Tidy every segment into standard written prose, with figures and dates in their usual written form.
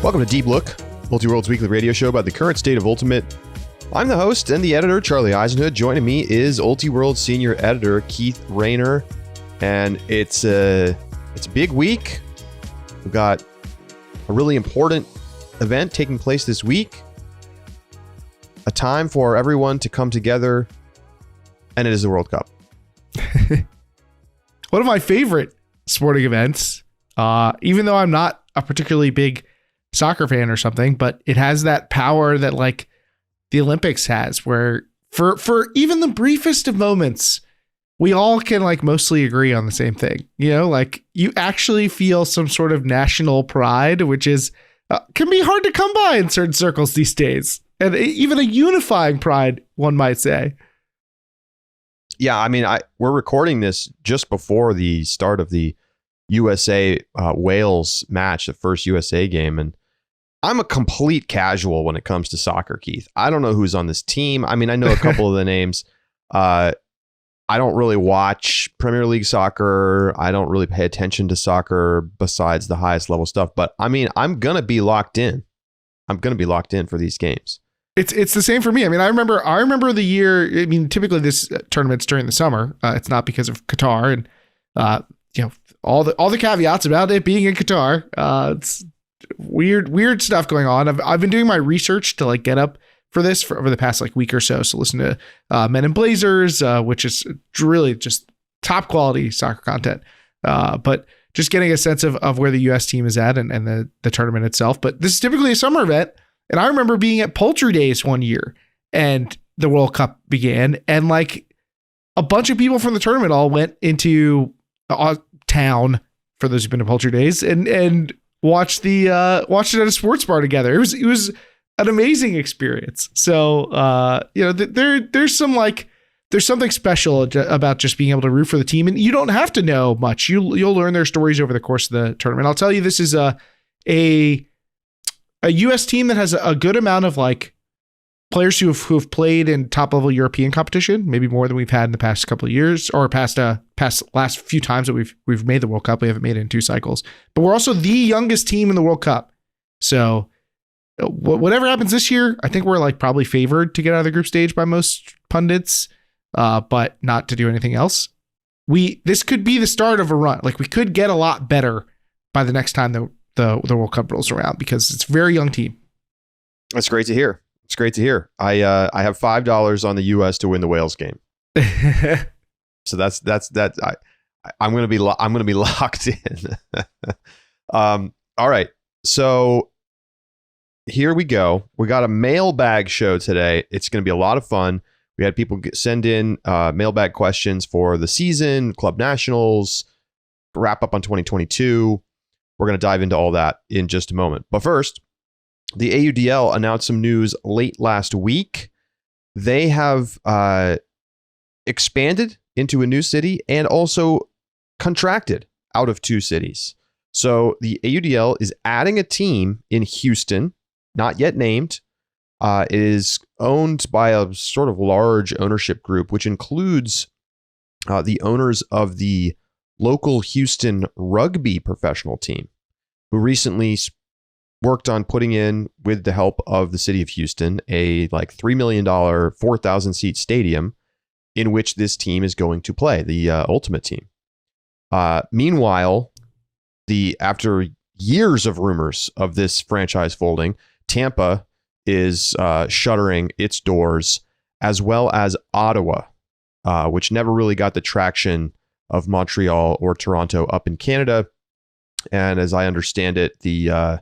Welcome to Deep Look, Multiworld's weekly radio show about the current state of Ultimate. I'm the host and the editor, Charlie Eisenhood. Joining me is Ultiworld senior editor Keith Rayner, and it's a big week. We've got a really important event taking place this week, a time for everyone to come together, and it is the World Cup. One of my favorite sporting events, even though I'm not a particularly big soccer fan or something, but it has that power that like the Olympics has, where for even the briefest of moments, we all can like mostly agree on the same thing. You know, like you actually feel some sort of national pride, which is can be hard to come by in certain circles these days, and even a unifying pride, one might say. Yeah, I mean, we're recording this just before the start of the USA Wales match, the first USA game, and I'm a complete casual when it comes to soccer, Keith. I don't know who's on this team. I mean, I know a couple of the names. I don't really watch Premier League soccer. I don't really pay attention to soccer besides the highest level stuff. But I mean, I'm going to be locked in. I'm going to be locked in for these games. It's the same for me. I mean, I remember the year. I mean, typically this tournament's during the summer. It's not because of Qatar and all the caveats about it being in Qatar. It's weird stuff going on. I've been doing my research to like get up for this for over the past like week or so. So listen to Men in Blazers, which is really just top quality soccer content. But just getting a sense of where the US team is at and the tournament itself. But this is typically a summer event. And I remember being at Poultry Days one year and the World Cup began, and like a bunch of people from the tournament all went into town, for those who've been to Poultry Days, and watched it at a sports bar together. It was an amazing experience. So there's something special about just being able to root for the team, and you don't have to know much. You'll learn their stories over the course of the tournament. I'll tell you, this is a U.S. team that has a good amount of like players who have played in top level European competition, maybe more than we've had in the past couple of years, or past last few times that we've made the World Cup. We haven't made it in 2 cycles, but we're also the youngest team in the World Cup. So whatever happens this year, I think we're like probably favored to get out of the group stage by most pundits, but not to do anything else. This could be the start of a run. Like we could get a lot better by the next time the World Cup rolls around, because it's a very young team. That's great to hear. It's great to hear. I have $5 on the U.S. to win the Wales game. So that's I'm gonna be locked in. All right. So here we go. We got a mailbag show today. It's gonna be a lot of fun. We had people send in mailbag questions for the season, club nationals, wrap up on 2022. We're going to dive into all that in just a moment. But first, the AUDL announced some news late last week. They have expanded into a new city and also contracted out of 2 cities. So the AUDL is adding a team in Houston, not yet named. It is owned by a sort of large ownership group, which includes the owners of the local Houston rugby professional team, who recently worked on putting in, with the help of the city of Houston, a like $3 million, 4,000 seat stadium in which this team is going to play, the Ultimate team. Meanwhile, after years of rumors of this franchise folding, Tampa is shuttering its doors, as well as Ottawa, which never really got the traction of Montreal or Toronto up in Canada. And as I understand it, the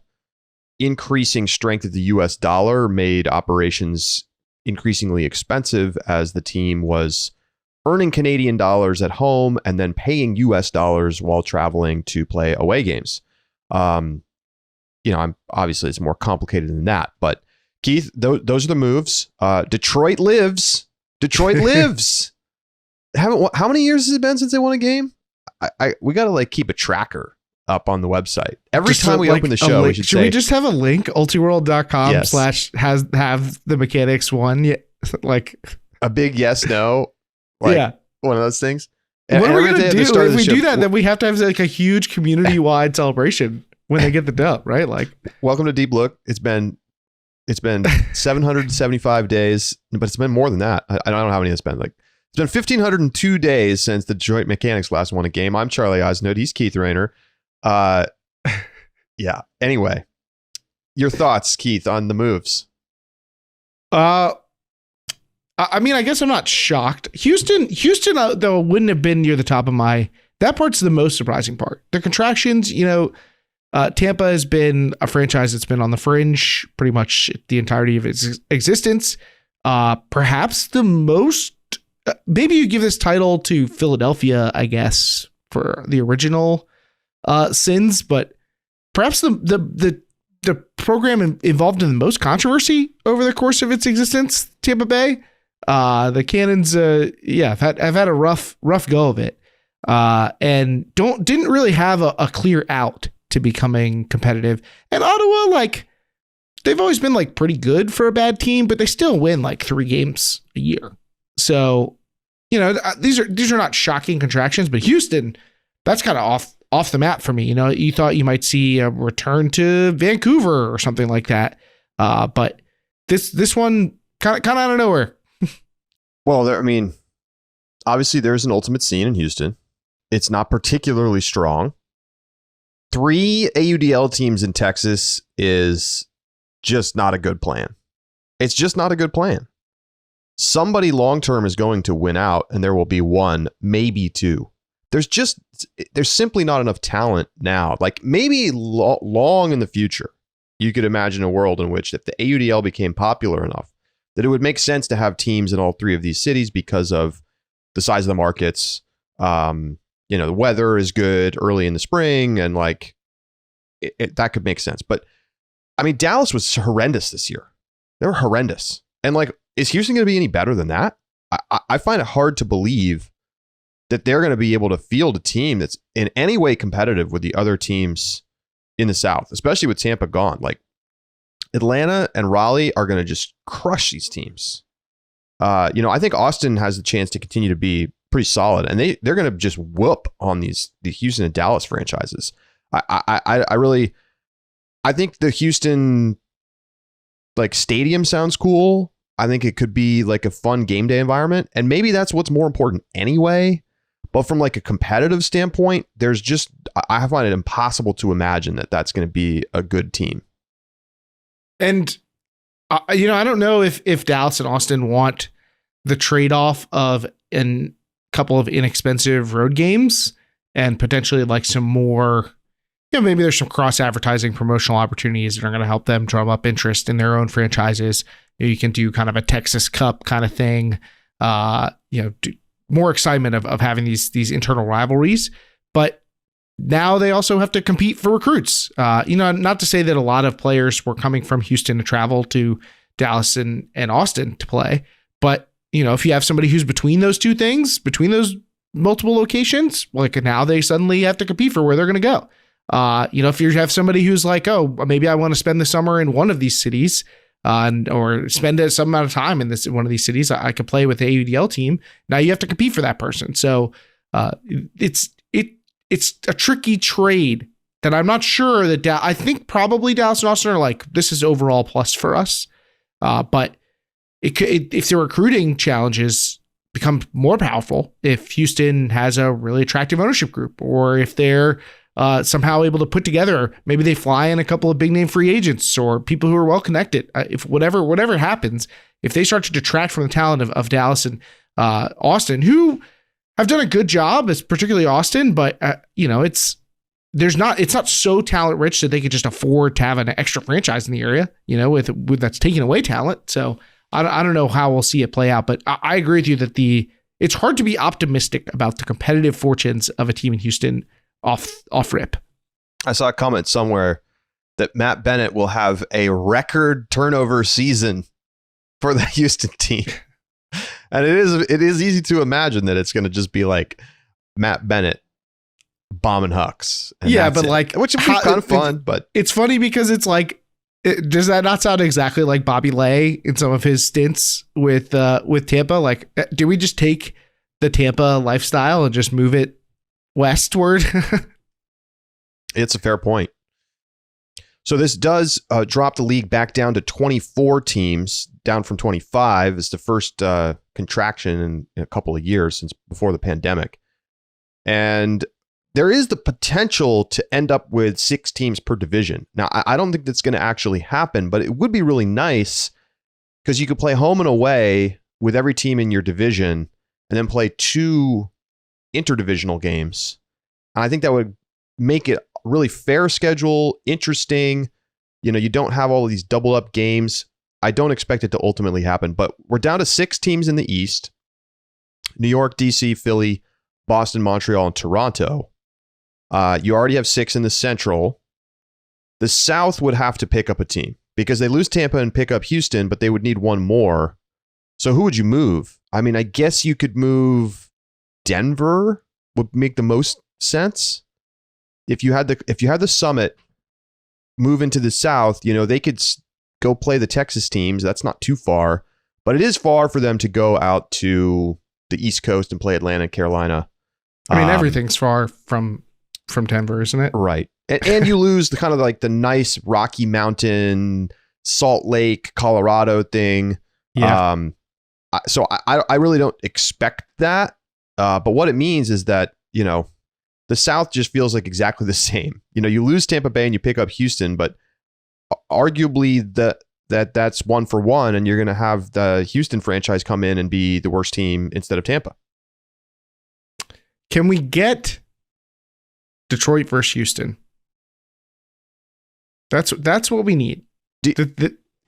increasing strength of the US dollar made operations increasingly expensive, as the team was earning Canadian dollars at home and then paying US dollars while traveling to play away games. Obviously it's more complicated than that, but Keith, those are the moves. Detroit lives. How many years has it been since they won a game? We got to like keep a tracker up on the website. Every time we open the show, we should we just have a link, ultiworld.com/have the mechanics won? Like a big yes, no. Like one of those things. What are we going to do if we do that? Then we have to have like a huge community-wide celebration. when they get the dub, right? Like, welcome to Deep Look. It's been 775 days, but it's been more than that. I don't know how many it's been. Like, it's been 1,502 days since the Detroit Mechanics last won a game. I'm Charlie Osnode. He's Keith Rayner. Yeah. Anyway, your thoughts, Keith, on the moves? I mean, I guess I'm not shocked. Houston, though, wouldn't have been near the top of my. That part's the most surprising part. The contractions, Tampa has been a franchise that's been on the fringe pretty much the entirety of its existence. Perhaps the most. Maybe you give this title to Philadelphia, I guess, for the original sins, but perhaps the program involved in the most controversy over the course of its existence, Tampa Bay. The Cannons, have had a rough go of it, and didn't really have a clear out to becoming competitive. And Ottawa, like, they've always been like pretty good for a bad team, but they still win like 3 games a year. So, these are not shocking contractions, but Houston, that's kind of off the map for me. You thought you might see a return to Vancouver or something like that, but this one kind of out of nowhere. Well, obviously there's an ultimate scene in Houston. It's not particularly strong. 3 AUDL teams in Texas is just not a good plan. It's just not a good plan. Somebody long-term is going to win out, and there will be 1, maybe 2. There's simply not enough talent now. Like, maybe long in the future, you could imagine a world in which if the AUDL became popular enough, that it would make sense to have teams in all 3 of these cities because of the size of the markets. The weather is good early in the spring, and like that could make sense. But I mean, Dallas was horrendous this year. They were horrendous. And like, is Houston going to be any better than that? I find it hard to believe that they're going to be able to field a team that's in any way competitive with the other teams in the South, especially with Tampa gone. Like, Atlanta and Raleigh are going to just crush these teams. I think Austin has the chance to continue to be pretty solid, and they're going to just whoop on the Houston and Dallas franchises. I think the Houston like stadium sounds cool. I think it could be like a fun game day environment, and maybe that's what's more important anyway. But from like a competitive standpoint, I find it impossible to imagine that that's going to be a good team. And, I don't know if Dallas and Austin want the trade-off of a couple of inexpensive road games and potentially like some more, maybe there's some cross-advertising promotional opportunities that are going to help them drum up interest in their own franchises. You can do kind of a Texas Cup kind of thing, more excitement of having these internal rivalries. But now they also have to compete for recruits. Not to say that a lot of players were coming from Houston to travel to Dallas and Austin to play, but if you have somebody who's between those two things, between those multiple locations, like now they suddenly have to compete for where they're going to go. If you have somebody who's like, oh, maybe I want to spend the summer in one of these cities, or spend some amount of time in one of these cities, I could play with the AUDL team. Now you have to compete for that person. So it's a tricky trade that I'm not sure that I think probably Dallas and Austin are like, this is overall plus for us. But if the recruiting challenges become more powerful, if Houston has a really attractive ownership group, or if they're somehow able to put together, maybe they fly in a couple of big name free agents or people who are well connected. If whatever happens, if they start to detract from the talent of Dallas and Austin, who have done a good job, as particularly Austin, but it's not so talent rich that they could just afford to have an extra franchise in the area, with that's taking away talent. So I don't know how we'll see it play out, but I agree with you that it's hard to be optimistic about the competitive fortunes of a team in Houston off rip. I saw a comment somewhere that Matt Bennett will have a record turnover season for the Houston team. And it is easy to imagine that it's going to just be like Matt Bennett bombing Hucks. Yeah, but like, which would be kind of fun. But it's funny because it's like, does that not sound exactly like Bobby Lay in some of his stints with Tampa? Like, do we just take the Tampa lifestyle and just move it westward? It's a fair point. So this does drop the league back down to 24 teams, down from 25. It's the first contraction in a couple of years since before the pandemic. And there is the potential to end up with 6 teams per division. Now, I don't think that's going to actually happen, but it would be really nice because you could play home and away with every team in your division and then play 2 interdivisional games. And I think that would make it a really fair schedule, interesting. You know, you don't have all of these double up games. I don't expect it to ultimately happen, but we're down to 6 teams in the East: New York, DC, Philly, Boston, Montreal, and Toronto. You already have 6 in the Central. The South would have to pick up a team because they lose Tampa and pick up Houston, but they would need one more. So who would you move? I mean, I guess you could move Denver would make the most sense. If you had the Summit move into the South, you know, they could go play the Texas teams. That's not too far, but it is far for them to go out to the East Coast and play Atlanta and Carolina. I mean, everything's far from Denver, isn't it? Right. And you lose the kind of like the nice Rocky Mountain, Salt Lake, Colorado thing. Yeah. So I really don't expect that. But what it means is that, you know, the South just feels like exactly the same. You know, you lose Tampa Bay and you pick up Houston, but arguably that's 1-for-1, and you're going to have the Houston franchise come in and be the worst team instead of Tampa. Can we get Detroit versus Houston? That's what we need.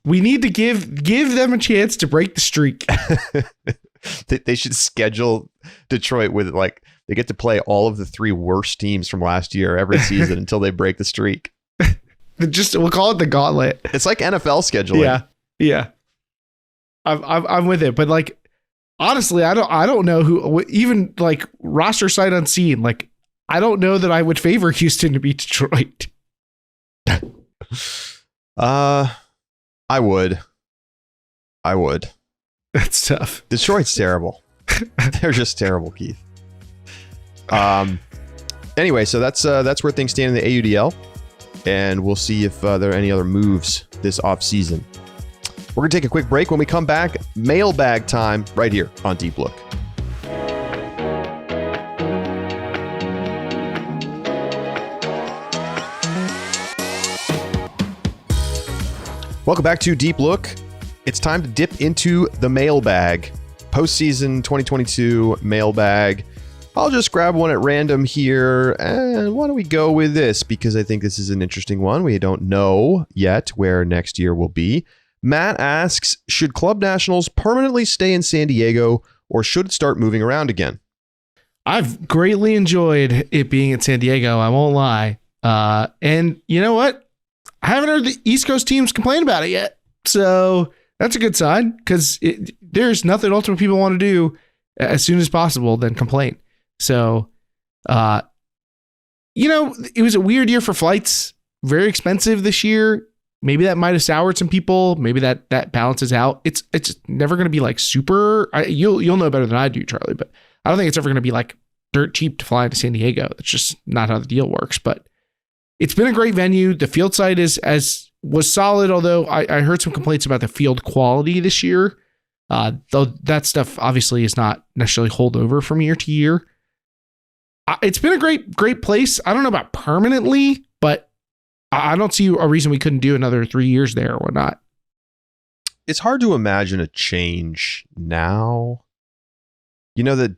We need to give them a chance to break the streak. They should schedule Detroit with, like, they get to play all of the 3 worst teams from last year every season until they break the streak. We'll call it the gauntlet. It's like NFL scheduling. Yeah. I'm with it, but like, honestly, I don't know who, even like roster sight unseen. Like, I don't know that I would favor Houston to beat Detroit. I would. That's tough. Detroit's terrible. They're just terrible, Keith. Anyway, so that's where things stand in the AUDL, and we'll see if there are any other moves this offseason. We're going to take a quick break. When we come back, mailbag time right here on Deep Look. Welcome back to Deep Look. It's time to dip into the mailbag. Postseason 2022 mailbag. I'll just grab one at random here, and why don't we go with this, because I think this is an interesting one. We don't know yet where next year will be. Matt asks, should Club Nationals permanently stay in San Diego, or should it start moving around again? I've greatly enjoyed it being in San Diego, I won't lie. And you know what? I haven't heard the East Coast teams complain about it yet. So that's a good sign, because there's nothing ultimate people want to do as soon as possible than complain. So, you know, it was a weird year for flights, very expensive this year. Maybe that might have soured some people. Maybe that balances out. It's never going to be like super. You'll know better than I do, Charlie, but I don't think it's ever going to be like dirt cheap to fly into San Diego. That's just not how the deal works. But it's been a great venue. The field site was solid, although I heard some complaints about the field quality this year. Though that stuff obviously is not necessarily holdover from year to year. It's been a great place. I don't know about permanently, but I don't see a reason we couldn't do another 3 years there or whatnot. It's hard to imagine a change now. You know that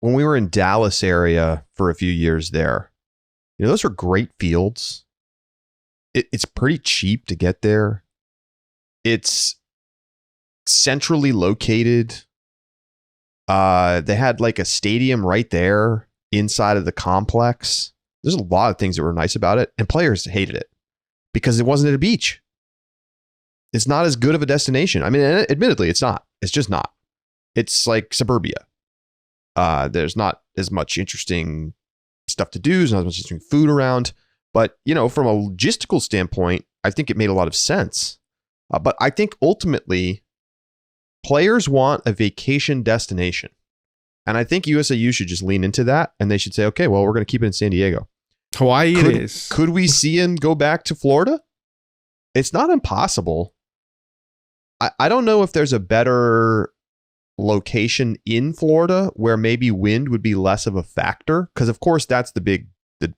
when we were in Dallas area for a few years there, you know, those are great fields. It's pretty cheap to get there. It's centrally located. They had like a stadium right there inside of the complex. There's a lot of things that were nice about it, and players hated it because it wasn't at a beach. It's not as good of a destination. I mean, admittedly, it's not. It's just not. It's like suburbia. There's not as much interesting stuff to do. There's not as much interesting food around. But, you know, from a logistical standpoint, I think it made a lot of sense. But I think ultimately, players want a vacation destination. And I think USAU should just lean into that, and they should say, okay, well, we're going to keep it in San Diego. Hawaii it is. Could we see him go back to Florida? It's not impossible. I don't know if there's a better location in Florida where maybe wind would be less of a factor, because of course that's the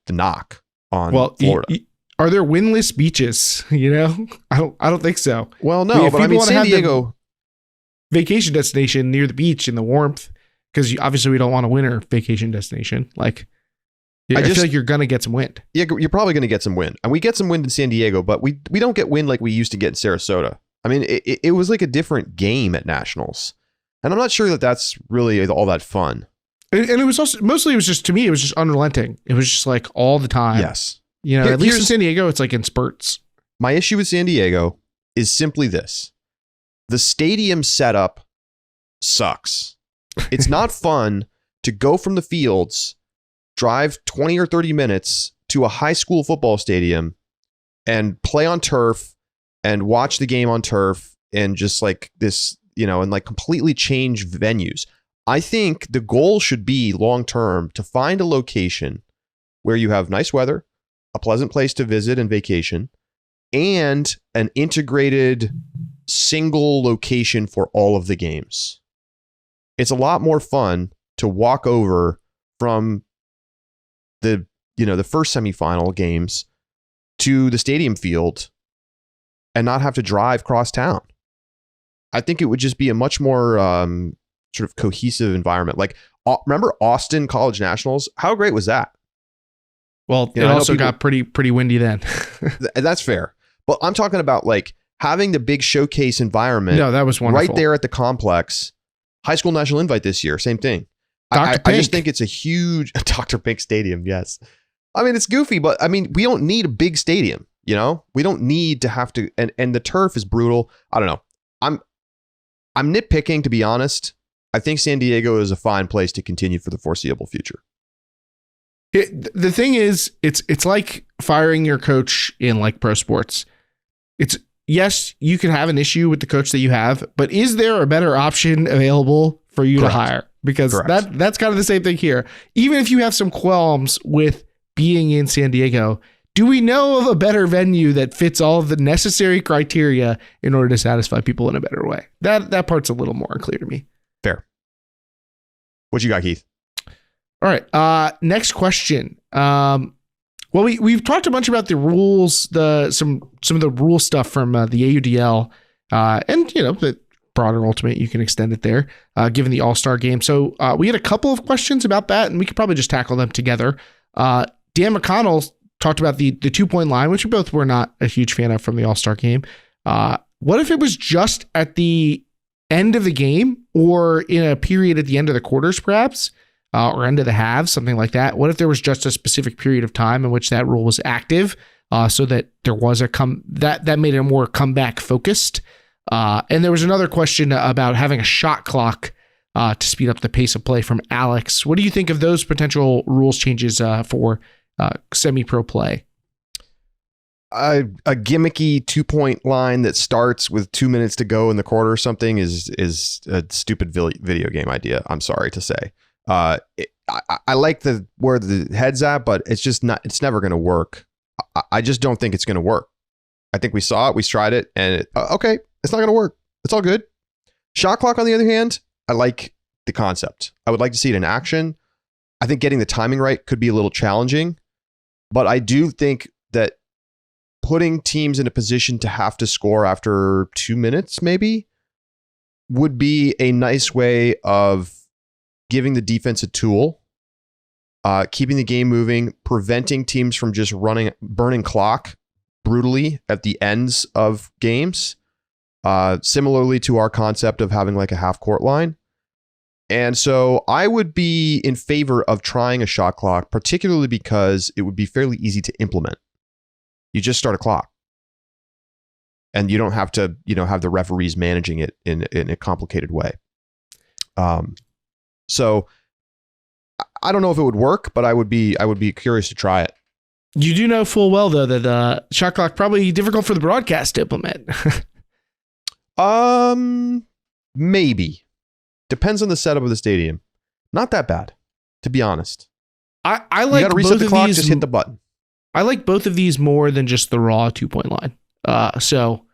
knock on Florida. Are there windless beaches? I don't think so. Well, no, but I mean San Diego, vacation destination near the beach in the warmth, because obviously we don't want a winter vacation destination. Like, I feel like you're gonna get some wind. Yeah, you're probably gonna get some wind, and we get some wind in San Diego, but we don't get wind like we used to get in Sarasota. I mean, it was like a different game at Nationals, and I'm not sure that that's really all that fun. And it was also mostly, it was just, to me, it was just unrelenting. It was just like all the time. Yes. At least in San Diego, it's like in spurts. My issue with San Diego is simply this. The stadium setup sucks. It's not fun to go from the fields, drive 20 or 30 minutes to a high school football stadium and play on turf and watch the game on turf and just like this, and like completely change venues. I think the goal should be long-term to find a location where you have nice weather, a pleasant place to visit and vacation, and an integrated single location for all of the games. It's a lot more fun to walk over from the first semifinal games to the stadium field and not have to drive cross town. I think it would just be a much more sort of cohesive environment. Like, remember Austin College Nationals? How great was that? Well, it also got pretty windy then. That's fair. But I'm talking about like having the big showcase environment. No, that was wonderful. Right there at the complex. High School National Invite this year, same thing. I just think it's a huge Dr. Pink Stadium. Yes. I mean, it's goofy, but I mean, we don't need a big stadium. We don't need to have to. And the turf is brutal. I don't know. I'm nitpicking, to be honest. I think San Diego is a fine place to continue for the foreseeable future. The thing is, it's like firing your coach in like pro sports. Yes, you can have an issue with the coach that you have, but is there a better option available for you to hire? Because that's kind of the same thing here. Even if you have some qualms with being in San Diego, do we know of a better venue that fits all of the necessary criteria in order to satisfy people in a better way? That part's a little more unclear to me. Fair. What you got, Keith? All right. Next question. Well, we've talked a bunch about the rules, some of the rule stuff from the AUDL, and the broader Ultimate. You can extend it there, given the All-Star game. So we had a couple of questions about that, and we could probably just tackle them together. Dan McConnell talked about the 2-point line, which we both were not a huge fan of from the All-Star game. What if it was just at the end of the game, or in a period at the end of the quarters, perhaps? Or end of the halves, something like that. What if there was just a specific period of time in which that rule was active, so that there was that made it more comeback focused? And there was another question about having a shot clock to speed up the pace of play from Alex. What do you think of those potential rules changes for semi-pro play? A gimmicky 2-point line that starts with 2 minutes to go in the quarter or something is a stupid video game idea. I'm sorry to say. I like where the head's at, but it's never going to work. I just don't think it's going to work. I think we saw it, we tried it, and okay, it's not going to work. It's all good. Shot clock, on the other hand, I like the concept. I would like to see it in action. I think getting the timing right could be a little challenging, but I do think that putting teams in a position to have to score after 2 minutes maybe would be a nice way of giving the defense a tool, keeping the game moving, preventing teams from just burning clock brutally at the ends of games, similarly to our concept of having like a half court line. And so I would be in favor of trying a shot clock, particularly because it would be fairly easy to implement. You just start a clock, and you don't have to, have the referees managing it in a complicated way. So I don't know if it would work, but I would be curious to try it. You do know full well though that shot clock probably difficult for the broadcast to implement. Maybe. Depends on the setup of the stadium. Not that bad, to be honest. I like, you got to reset the clock, just hit the button. I like both of these more than just the raw 2-point line. So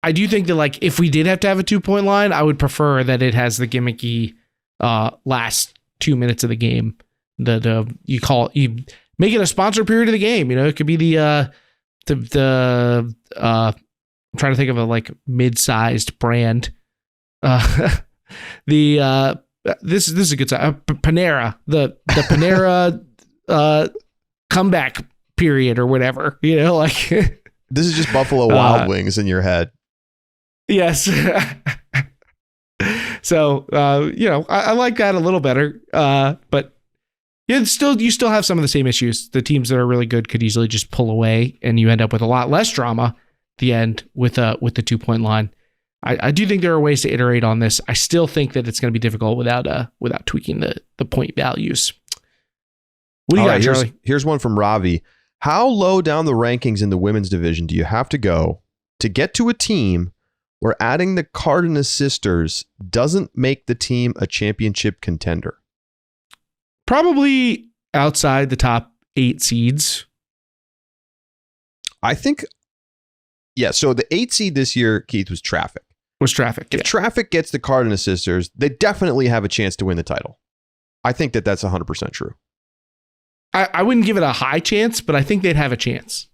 I do think that like if we did have to have a 2-point line, I would prefer that it has the gimmicky last 2 minutes of the game. You make it a sponsored period of the game. You know, it could be the I'm trying to think of a like mid-sized brand. This is a good sign. Panera, the Panera comeback period or whatever. You know, like this is just Buffalo Wild Wings in your head. Yes. So I like that a little better. But yeah, you still have some of the same issues. The teams that are really good could easily just pull away, and you end up with a lot less drama at the end with the 2-point line. I do think there are ways to iterate on this. I still think that it's going to be difficult without tweaking the point values. What do you got, Charlie? Here's one from Ravi. How low down the rankings in the women's division do you have to go to get to a team where adding the Cardenas sisters doesn't make the team a championship contender? Probably outside the top 8 seeds. I think, yeah. So the 8 seed this year, Keith, was Traffic. If Traffic gets the Cardenas sisters, they definitely have a chance to win the title. I think that's 100% true. I wouldn't give it a high chance, but I think they'd have a chance,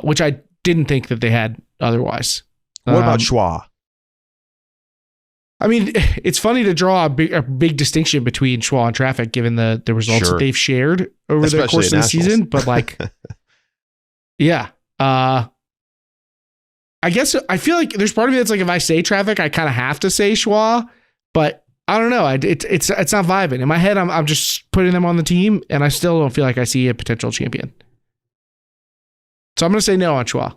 which I didn't think that they had otherwise. What about Schwa? I mean, it's funny to draw a big distinction between Schwa and Traffic, given the results that they've shared over the course of the season. But like, yeah, I guess I feel like there's part of me that's like, if I say Traffic, I kind of have to say Schwa, but I don't know. It's not vibing in my head. I'm just putting them on the team, and I still don't feel like I see a potential champion. So I'm going to say no on Schwa.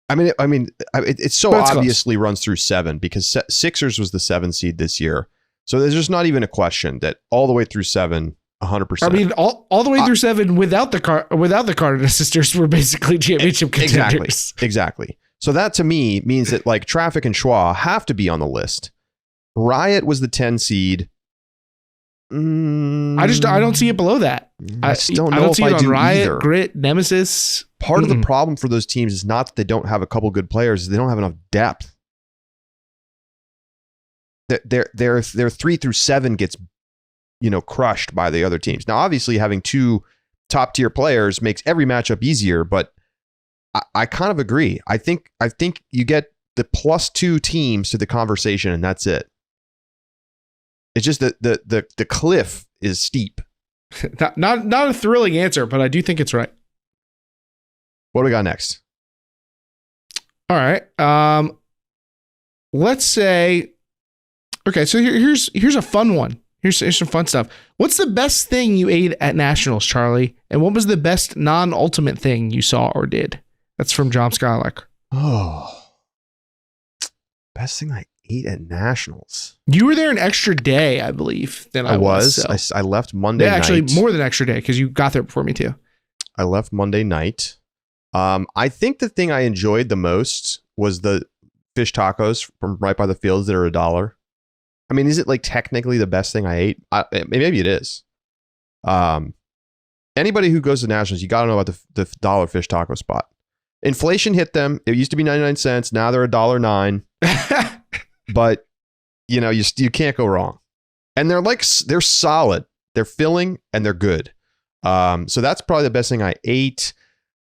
I mean, it so obviously runs through 7 because Sixers was the 7 seed this year. So there's just not even a question that all the way through 7, 100%. I mean, all the way through 7 without the Cardenas sisters were basically championship contenders. Exactly. So that to me means that like Traffic and Schwa have to be on the list. Riot was the 10 seed. I don't see it below that. I don't see it on Riot, either. Grit, Nemesis. Part of the problem for those teams is not that they don't have a couple good players; is they don't have enough depth. Their 3 through 7 gets, crushed by the other teams. Now, obviously, having 2 top tier players makes every matchup easier, but I kind of agree. I think you get the +2 teams to the conversation, and that's it. It's just that the cliff is steep. Not a thrilling answer, but I do think it's right. What do we got next? All right. Let's say, okay, so here's a fun one. Here's some fun stuff. What's the best thing you ate at Nationals, Charlie? And what was the best non-ultimate thing you saw or did? That's from John Skylark. Oh, best thing I ate at Nationals. You were there an extra day, I believe, than I was. So. I left Monday night. Actually, more than an extra day because you got there before me too. I left Monday night. I think the thing I enjoyed the most was the fish tacos from right by the fields that are $1. I mean, is it like technically the best thing I ate? Maybe it is. Anybody who goes to Nationals, you got to know about the $1 fish taco spot. Inflation hit them. It used to be 99 cents. Now they're $1.09. But you can't go wrong. And they're solid. They're filling and they're good. So that's probably the best thing I ate.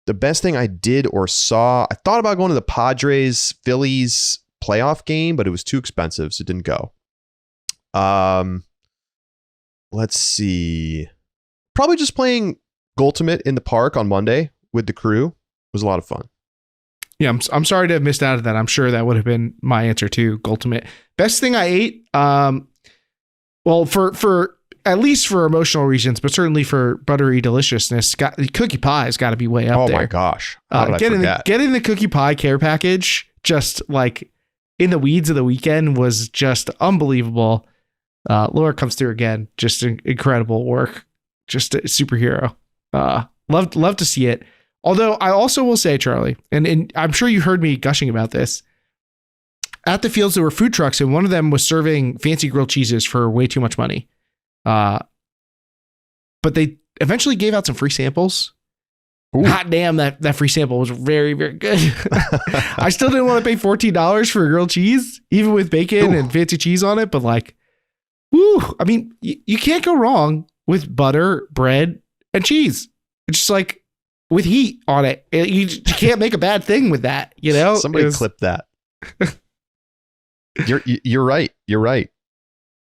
The best thing I did or saw, I thought about going to the Padres Phillies playoff game, but it was too expensive, so it didn't go. Let's see. Probably just playing Ultimate in the park on Monday with the crew. It was a lot of fun. Yeah, I'm sorry to have missed out on that. I'm sure that would have been my answer too. Ultimate. Best thing I ate. Well, for at least for emotional reasons, but certainly for buttery deliciousness, cookie pie has got to be way up there. Oh my gosh! How did I forget? Getting the cookie pie care package, just like in the weeds of the weekend, was just unbelievable. Laura comes through again, just incredible work, just a superhero. Love to see it. Although I also will say, Charlie, and I'm sure you heard me gushing about this. At the fields, there were food trucks, and one of them was serving fancy grilled cheeses for way too much money. But they eventually gave out some free samples. Ooh. Hot damn, that free sample was very, very good. I still didn't want to pay $14 for grilled cheese, even with bacon and fancy cheese on it. But like, woo! I mean, you can't go wrong with butter, bread, and cheese. It's just like with heat on it. You can't make a bad thing with that. You know, somebody clip that. You're right. You're right.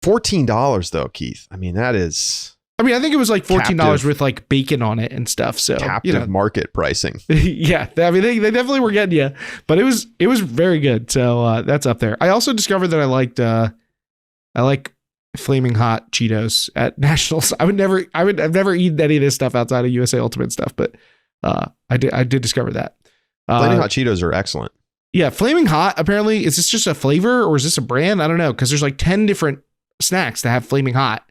$14 though, Keith. I mean, that is. I mean, I think it was like $14 with like bacon on it and stuff. So captive market pricing. Yeah, I mean, they definitely were getting you, but it was very good. So that's up there. I also discovered that I like flaming hot Cheetos at Nationals. I've never eaten any of this stuff outside of USA Ultimate stuff, but I did discover that. Flaming hot Cheetos are excellent. Yeah, flaming hot. Apparently, is this just a flavor or is this a brand? I don't know, because there's like 10 different snacks that have flaming hot.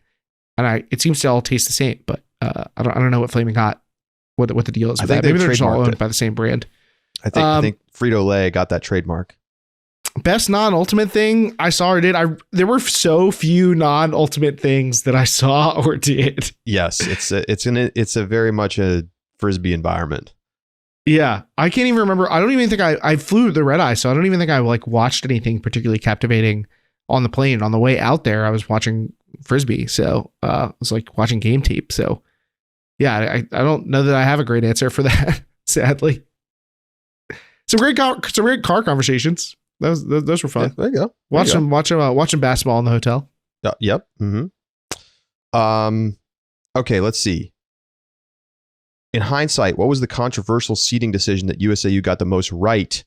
And it seems to all taste the same, but I don't know what flaming hot, what the deal is with that. Maybe they're just all owned by the same brand. I think Frito-Lay got that trademark. Best non-ultimate thing I saw or did. There were so few non-ultimate things that I saw or did. Yes, it's a very much a Frisbee environment. Yeah, I can't even remember. I don't even think I flew the red eye, so I don't even think I like watched anything particularly captivating on the plane. On the way out there, I was watching Frisbee, so it was like watching game tape. So yeah, I don't know that I have a great answer for that. Sadly, some great car conversations. Those were fun. Yeah, there you go. Watching basketball in the hotel. Yep. Mm-hmm. Okay, let's see. In hindsight, what was the controversial seating decision that USAU got the most right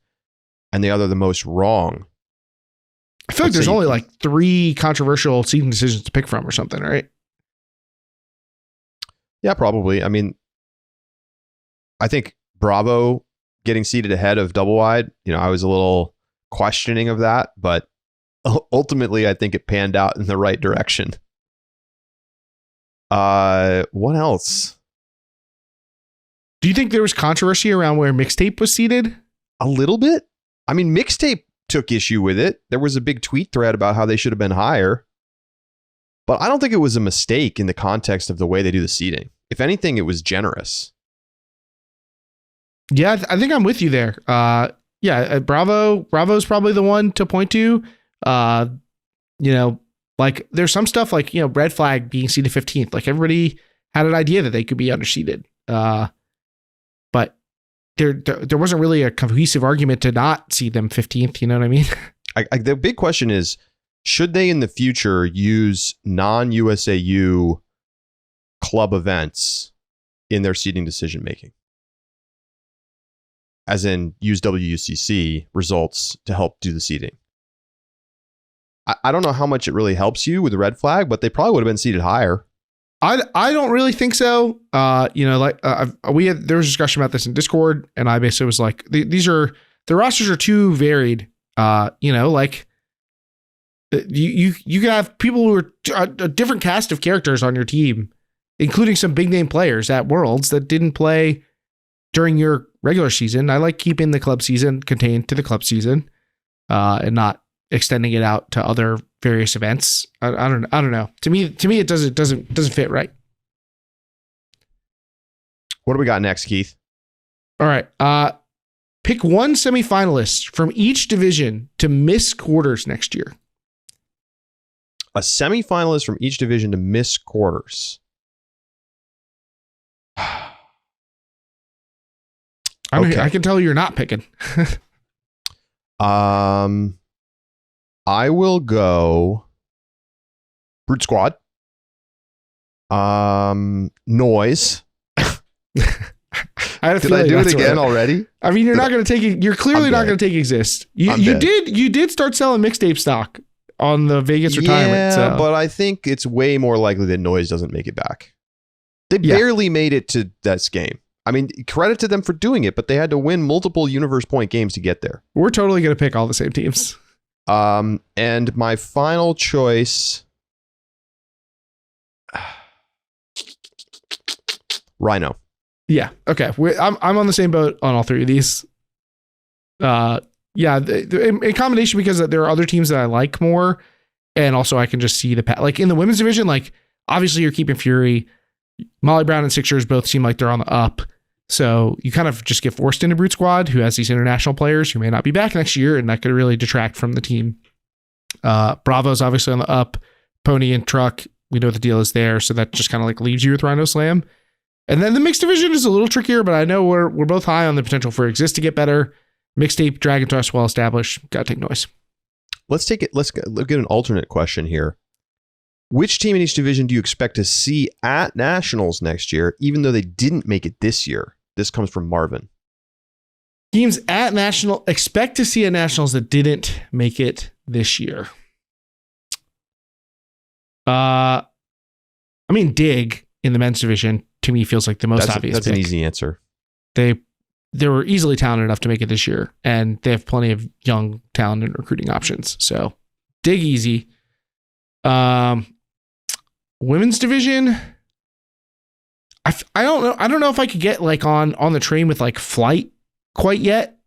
and the other the most wrong? I feel like there's only like 3 controversial seating decisions to pick from or something, right? Yeah, probably. I mean, I think Bravo getting seated ahead of Double Wide, I was a little questioning of that, but ultimately I think it panned out in the right direction. What else? Do you think there was controversy around where Mixtape was seated? A little bit. I mean, Mixtape took issue with it. There was a big tweet thread about how they should have been higher. But I don't think it was a mistake in the context of the way they do the seating. If anything, it was generous. Yeah, I think I'm with you there. Bravo's probably the one to point to. Like there's some stuff like, Red Flag being seated 15th. Like everybody had an idea that they could be underseated. But there wasn't really a cohesive argument to not see them 15th. You know what I mean? The big question is, should they in the future use non-USAU club events in their seating decision making? As in use WUCC results to help do the seating. I don't know how much it really helps you with the Red Flag, but they probably would have been seated higher. I don't really think so. There was a discussion about this in Discord, and I basically was like, the rosters are too varied. You can have people who are a different cast of characters on your team, including some big name players at Worlds that didn't play during your regular season. I like keeping the club season contained to the club season, and not extending it out to other various events. I don't know. To me, it doesn't fit right. What do we got next, Keith? All right. Pick one semifinalist from each division to miss quarters next year. A semifinalist from each division to miss quarters. Okay. I can tell you're not picking. I will go Brute Squad. Noise. Did I do it again already? I mean, you're not going to take it. You're clearly not going to take Exist. You did start selling mixtape stock on the Vegas retirement. Yeah, but I think it's way more likely that Noise doesn't make it back. They barely made it to this game. I mean, credit to them for doing it, but they had to win multiple Universe Point games to get there. We're totally going to pick all the same teams. And my final choice, Rhino. Yeah. Okay. I'm on the same boat on all 3 of these. In combination because there are other teams that I like more, and also I can just see like in the women's division, like obviously you're keeping Fury, Molly Brown and Sixers both seem like they're on the up. So you kind of just get forced into Brute Squad, who has these international players who may not be back next year, and that could really detract from the team. Bravo's obviously on the up. Pony and Truck, we know the deal is there, so that just kind of like leaves you with Rhino Slam. And then the mixed division is a little trickier, but I know we're both high on the potential for Exist to get better. Mixtape, Dragon Toss, well established. Gotta take Noise. Let's get an alternate question here. Which team in each division do you expect to see at Nationals next year, even though they didn't make it this year? This comes from Marvin. Teams at National expect to see at Nationals that didn't make it this year. I mean, Dig in the men's division to me feels like the most obvious. That's pick. an easy answer. They were easily talented enough to make it this year, and they have plenty of young talent and recruiting options. So Dig easy. Women's division. I don't know. I don't know if I could get like on the train with like Flight quite yet.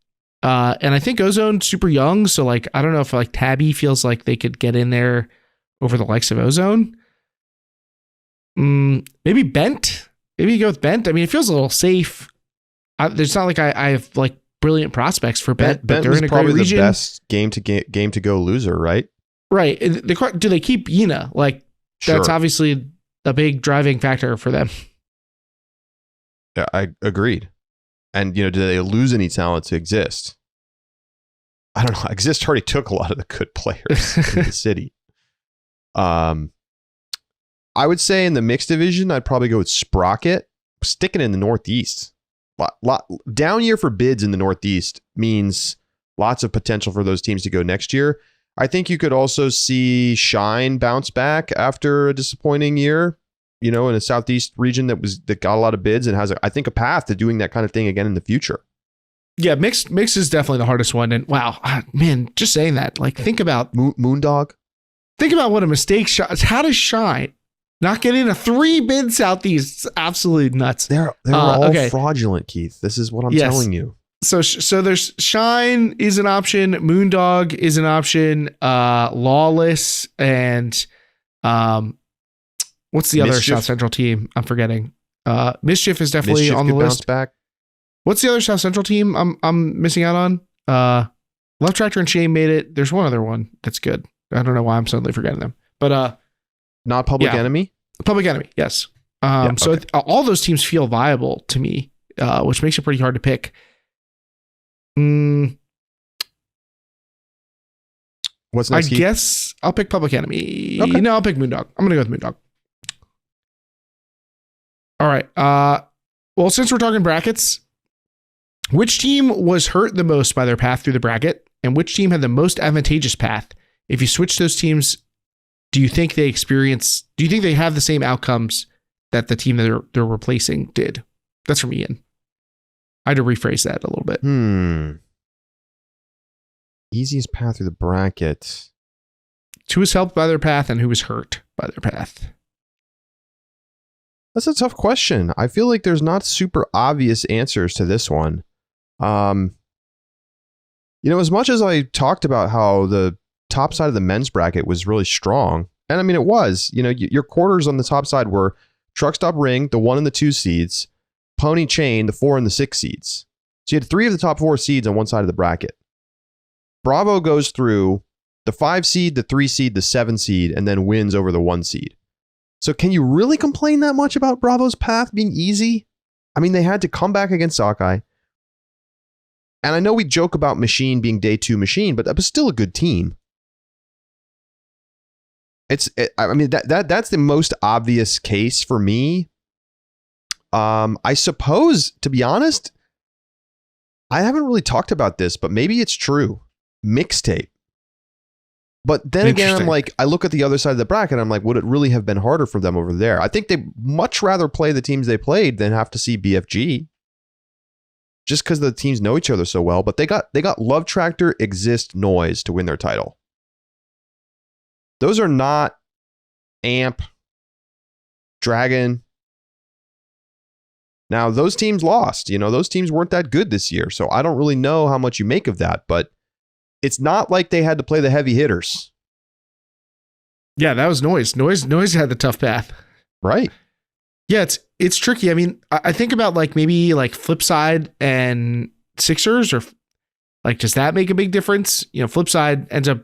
And I think Ozone super young, so like I don't know if like Tabby feels like they could get in there over the likes of Ozone. Maybe Bent. Maybe you go with Bent. I mean, it feels a little safe. It's not like I have like brilliant prospects for Bent, but they're in a probably great region. The best game to go loser, right? Right. Do they keep Yina? Like that's Sure. obviously a big driving factor for them. Yeah, I agreed. And do they lose any talent to Exist? I don't know. Exist already took a lot of the good players in the city. I would say in the mixed division, I'd probably go with Sprocket. Sticking in the Northeast. Down year for bids in the Northeast means lots of potential for those teams to go next year. I think you could also see Shine bounce back after a disappointing year, in a Southeast region that got a lot of bids and has, I think, a path to doing that kind of thing again in the future. Yeah, mix is definitely the hardest one. And wow, man, just saying that, like think about Moondog. Think about what a mistake how does Shine not get in a 3-bid Southeast? It's absolutely nuts. They're all fraudulent, Keith. This is what I'm telling you. So there's Shine is an option, Moondog is an option, Lawless, and what's the other South Central team? I'm forgetting. Mischief is definitely on the list. Back. What's the other South Central team I'm missing out on? Love Tractor and Shame made it. There's one other one that's good. I don't know why I'm suddenly forgetting them. But not Public Enemy? Public Enemy, yes. So all those teams feel viable to me, which makes it pretty hard to pick. What's next? I guess I'll pick Public Enemy. Okay. No, I'll pick Moondog. I'm going to go with Moondog. All right. Well, since we're talking brackets, which team was hurt the most by their path through the bracket, and which team had the most advantageous path? If you switch those teams, do you think they have the same outcomes that the team that they're replacing did? That's from Ian. I had to rephrase that a little bit. Easiest path through the bracket. Who was helped by their path and who was hurt by their path? That's a tough question. I feel like there's not super obvious answers to this one. As much as I talked about how the top side of the men's bracket was really strong, and I mean, it was, your quarters on the top side were Truck Stop Ring, the 1 and the 2 seeds, Pony Chain, the 4 and the 6 seeds. So you had 3 of the top 4 seeds on one side of the bracket. Bravo goes through the 5 seed, the 3 seed, the 7 seed, and then wins over the 1 seed. So can you really complain that much about Bravo's path being easy? I mean, they had to come back against Sockeye. And I know we joke about Machine being day 2 Machine, but that was still a good team. That's the most obvious case for me. I suppose, to be honest, I haven't really talked about this, but maybe it's true. Mixtape. But then again, I'm like, I look at the other side of the bracket, I'm like, would it really have been harder for them over there? I think they much rather play the teams they played than have to see BFG. Just because the teams know each other so well, but they got Love Tractor, Exist, Noise to win their title. Those are not Amp, Dragon. Now, those teams lost. Those teams weren't that good this year, so I don't really know how much you make of that, but it's not like they had to play the heavy hitters. Yeah, that was Noise. Noise had the tough path. Right. Yeah, it's tricky. I mean, I think about like maybe like flip side and Sixers, or like, does that make a big difference? You know, flip side ends up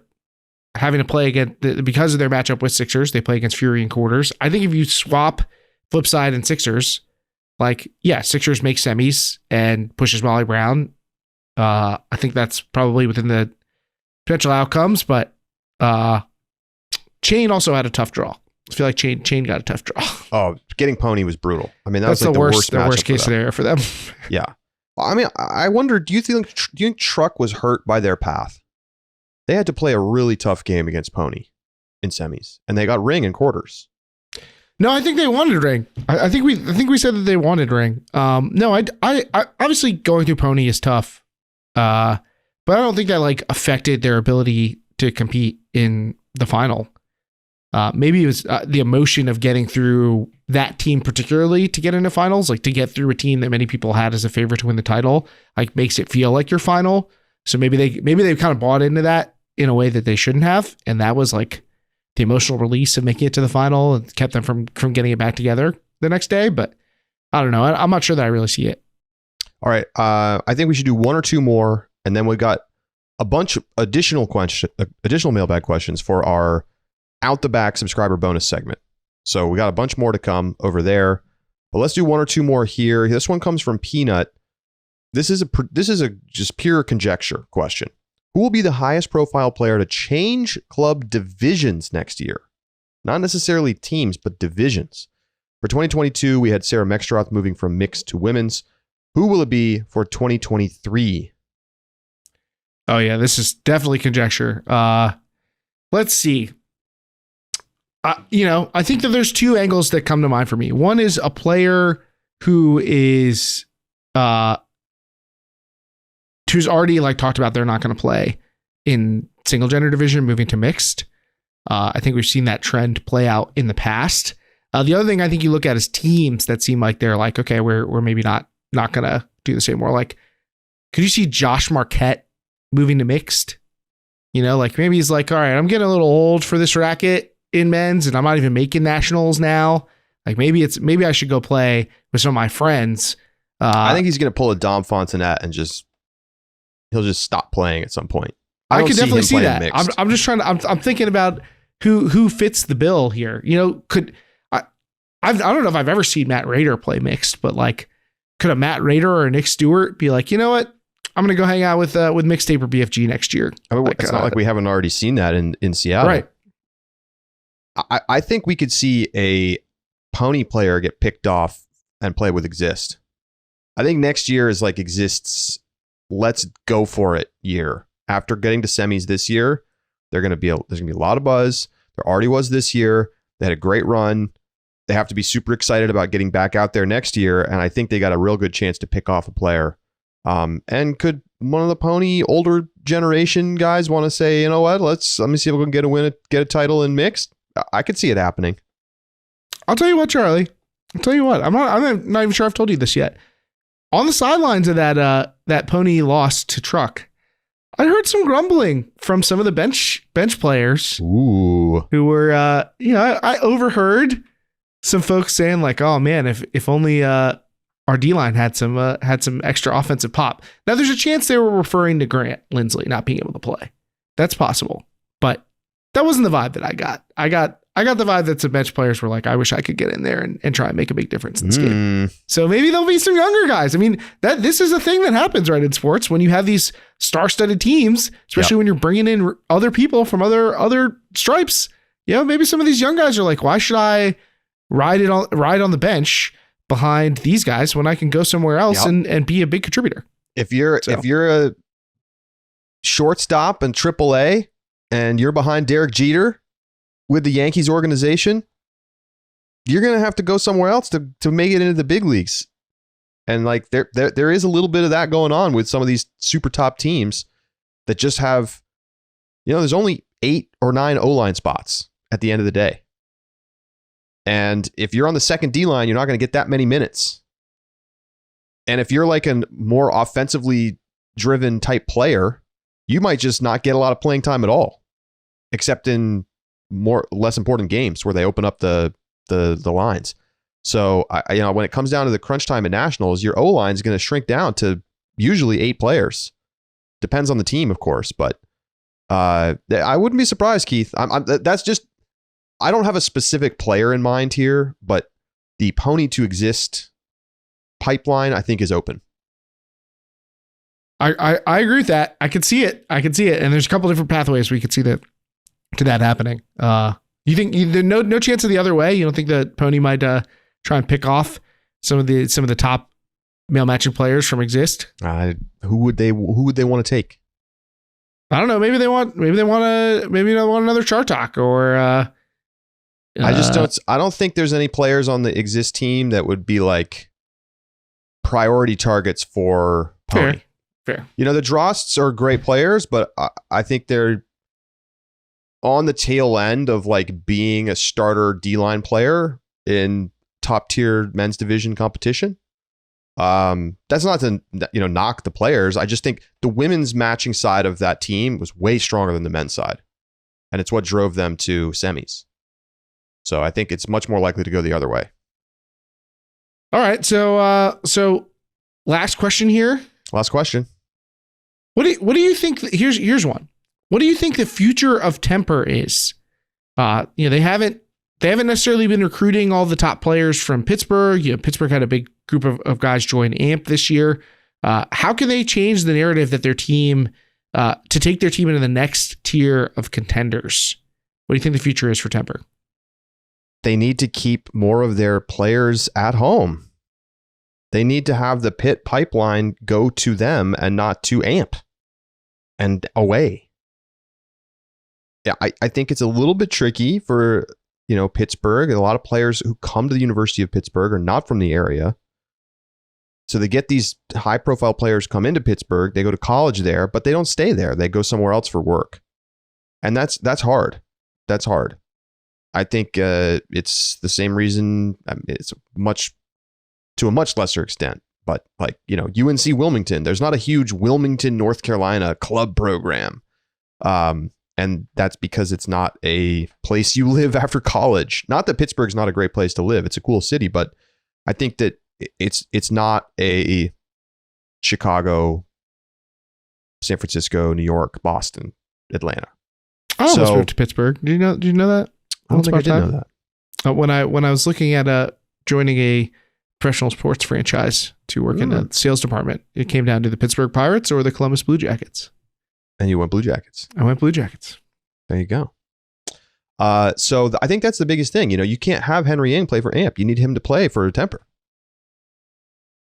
having to play against, because of their matchup with Sixers, they play against Fury in quarters. I think if you swap flip side and Sixers, like, yeah, Sixers make semis and pushes Molly Brown. I think that's probably within the potential outcomes, but Chain also had a tough draw. I feel like Chain got a tough draw. Oh, getting Pony was brutal. I mean, that's was like the worst case scenario for them. Yeah. I mean, I wonder, do you think Truck was hurt by their path? They had to play a really tough game against Pony in semis, and they got Ring in quarters. No, I think they wanted Ring. I think we said that they wanted Ring. No, I obviously going through Pony is tough, but I don't think that like affected their ability to compete in the final. Maybe it was the emotion of getting through that team, particularly to get into finals, like to get through a team that many people had as a favorite to win the title, like makes it feel like your final. So maybe they kind of bought into that in a way that they shouldn't have, and that was like the emotional release of making it to the final and kept them from getting it back together the next day. But I don't know. I'm not sure that I really see it. All right. I think we should do one or two more, and then we got a bunch of additional mailbag questions for our Out the Back subscriber bonus segment. So we got a bunch more to come over there, but let's do one or two more here. This one comes from Peanut. This is a just pure conjecture question. Who will be the highest profile player to change club divisions next year? Not necessarily teams, but divisions. For 2022, we had Sarah Mextroth moving from mixed to women's. Who will it be for 2023? Oh yeah, this is definitely conjecture. Let's see. I think that there's two angles that come to mind for me. One is a player who is who's already like talked about they're not going to play in single gender division, moving to mixed. I think we've seen that trend play out in the past. The other thing I think you look at is teams that seem like they're like, okay, we're maybe not going to do this anymore. Like, could you see Josh Marquette moving to mixed? You know, like maybe he's like, all right, I'm getting a little old for this racket in men's, and I'm not even making nationals now. Like maybe I should go play with some of my friends. I think he's going to pull a Dom Fontenette and he'll just stop playing at some point. I could definitely see that. I'm just trying to. I'm thinking about who fits the bill here. You know, I don't know if I've ever seen Matt Rader play mixed, but like, could a Matt Rader or a Nick Stewart be like, you know what? I'm going to go hang out with Mixtape or BFG next year. I mean, it's not like we haven't already seen that in Seattle. Right. I think we could see a Pony player get picked off and play with Exist. I think next year is like Exist's let's go for it year. After getting to semis this year, there's going to be a lot of buzz. There already was this year. They had a great run. They have to be super excited about getting back out there next year, and I think they got a real good chance to pick off a player. And could one of the Pony older generation guys want to say, you know what, let me see if we can get a title in mixed? I could see it happening. I'll tell you what, Charlie. I'll tell you what. I'm not even sure I've told you this yet. On the sidelines of that Pony loss to Truck, I heard some grumbling from some of the bench players. Ooh. Who were I overheard some folks saying like, oh man, if only our D-line had some extra offensive pop. Now there's a chance they were referring to Grant Lindsley not being able to play. That's possible. But that wasn't the vibe that I got. I got the vibe that some bench players were like, I wish I could get in there and try and make a big difference in this game. So maybe there'll be some younger guys. I mean, this is a thing that happens right in sports when you have these star-studded teams, especially when you're bringing in other people from other stripes. You know, maybe some of these young guys are like, why should I ride on the bench behind these guys when I can go somewhere else and be a big contributor? If you're a shortstop in AAA and you're behind Derek Jeter with the Yankees organization, you're going to have to go somewhere else to make it into the big leagues. And like there is a little bit of that going on with some of these super top teams that just have, there's only 8 or 9 O-line spots at the end of the day. And if you're on the second D-line, you're not going to get that many minutes. And if you're like a more offensively driven type player, you might just not get a lot of playing time at all, except in less important games where they open up the lines. So when it comes down to the crunch time at nationals, your O line is going to shrink down to usually 8 players. Depends on the team, of course, but I wouldn't be surprised, Keith. That's just, I don't have a specific player in mind here, but the pony to exist pipeline, I think, is open. I agree with that. I could see it. And there's a couple different pathways we could see that happening. You think there's no chance of the other way? You don't think that pony might try and pick off some of the top male matching players from Exist? Who would they want to take? I don't know. Maybe they want another Chartok or. I don't think there's any players on the Exist team that would be like priority targets for pony. Fair. The Drosts are great players, but I think they're on the tail end of like being a starter D-line player in top tier men's division competition. That's not to knock the players. I just think the women's matching side of that team was way stronger than the men's side, and it's what drove them to semis. So I think it's much more likely to go the other way. All right, so last question here. Last question. What do you think? Here's one. What do you think the future of Temper is? They haven't necessarily been recruiting all the top players from Pittsburgh. Pittsburgh had a big group of guys join AMP this year. How can they change the narrative that their team to take their team into the next tier of contenders? What do you think the future is for Temper? They need to keep more of their players at home. They need to have the Pitt pipeline go to them and not to AMP and away. Yeah, I think it's a little bit tricky for Pittsburgh. A lot of players who come to the University of Pittsburgh are not from the area. So they get these high profile players come into Pittsburgh, they go to college there, but they don't stay there. They go somewhere else for work. And that's hard. That's hard. I think it's the same reason. It's to a much lesser extent, but like, UNC Wilmington, there's not a huge Wilmington, North Carolina club program. And that's because it's not a place you live after college. Not that Pittsburgh's not a great place to live. It's a cool city, but I think that it's not a Chicago, San Francisco, New York, Boston, Atlanta. I almost moved to Pittsburgh. Did you know that? I don't think I did know that. When I was looking at joining a professional sports franchise to work in the sales department, it came down to the Pittsburgh Pirates or the Columbus Blue Jackets. And you went Blue Jackets. I went Blue Jackets. There you go. So I think that's the biggest thing. You can't have Henry Yang play for AMP. You need him to play for Temper.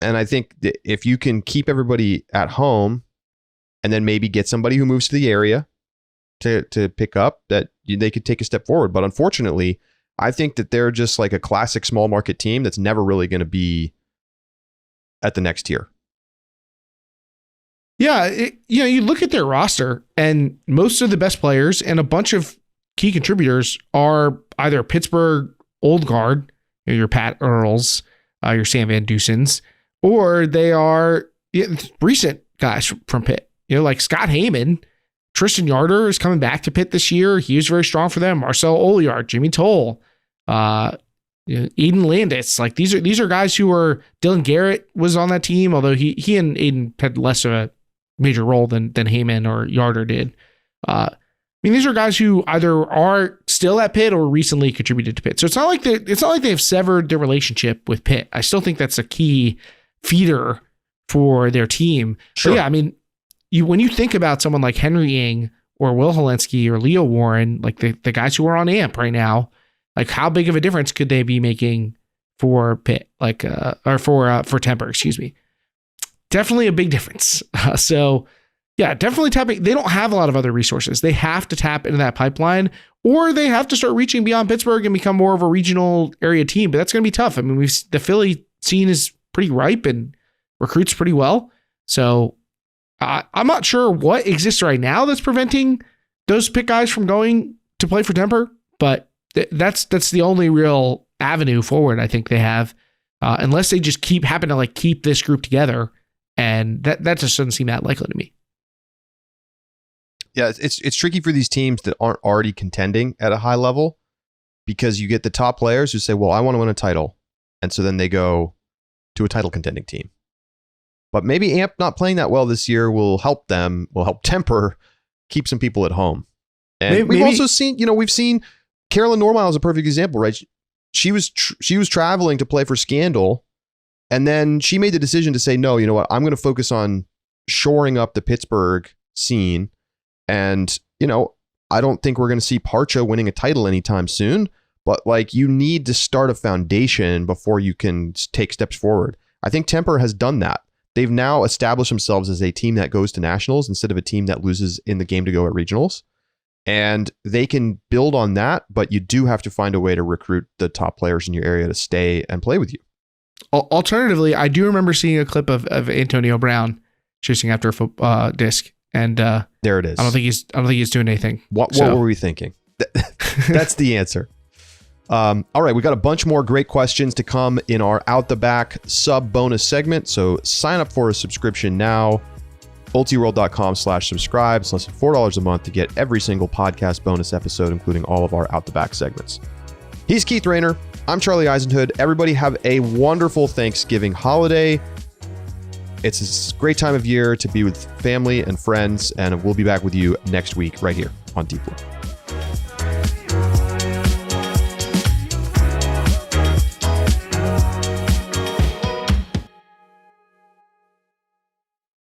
And I think that if you can keep everybody at home and then maybe get somebody who moves to the area to pick up, that they could take a step forward. But unfortunately, I think that they're just like a classic small market team that's never really going to be at the next tier. Yeah, you look at their roster, and most of the best players and a bunch of key contributors are either Pittsburgh old guard, your Pat Earls, your Sam Van Dusens, or they are recent guys from Pitt. Like Scott Heyman, Tristan Yarder is coming back to Pitt this year. He was very strong for them. Marcel Oliard, Jimmy Toll, Eden Landis. Like these are guys who are. Dylan Garrett was on that team, although he and Eden had less of a major role than Heyman or Yarder did. These are guys who either are still at Pitt or recently contributed to Pitt. So it's not like they've severed their relationship with Pitt. I still think that's a key feeder for their team. Sure. But yeah, when you think about someone like Henry Yang or Will Helensky or Leo Warren, like the guys who are on AMP right now, like how big of a difference could they be making for Pitt, or for Temper? Excuse me. Definitely a big difference. So yeah, definitely tapping. They don't have a lot of other resources. They have to tap into that pipeline, or they have to start reaching beyond Pittsburgh and become more of a regional area team. But that's going to be tough. The Philly scene is pretty ripe and recruits pretty well. So I'm not sure what exists right now that's preventing those Pitt guys from going to play for Temper, but that's the only real avenue forward I think they have, unless they just happen to keep this group together, and that just doesn't seem that likely to me. Yeah, it's tricky for these teams that aren't already contending at a high level, because you get the top players who say, well, I want to win a title. And so then they go to a title contending team. But maybe AMP not playing that well this year will help them, will help temper, keep some people at home. And we've also seen, we've seen Carolyn Normile is a perfect example, right? She was traveling to play for Scandal, and then she made the decision to say, no, you know what? I'm going to focus on shoring up the Pittsburgh scene. And, I don't think we're going to see Parcha winning a title anytime soon, but you need to start a foundation before you can take steps forward. I think Temper has done that. They've now established themselves as a team that goes to nationals instead of a team that loses in the game to go at regionals. And they can build on that, but you do have to find a way to recruit the top players in your area to stay and play with you. Alternatively, I do remember seeing a clip of Antonio Brown chasing after a disc, and there it is. I don't think he's doing anything. What were we thinking? That's the answer. All right, we got a bunch more great questions to come in our Out the Back sub bonus segment. So sign up for a subscription now. ultiworld.com/subscribe. It's less than $4 a month to get every single podcast bonus episode, including all of our Out the Back segments. He's Keith Rayner. I'm Charlie Eisenhood. Everybody have a wonderful Thanksgiving holiday. It's a great time of year to be with family and friends, and we'll be back with you next week right here on Deep Blue.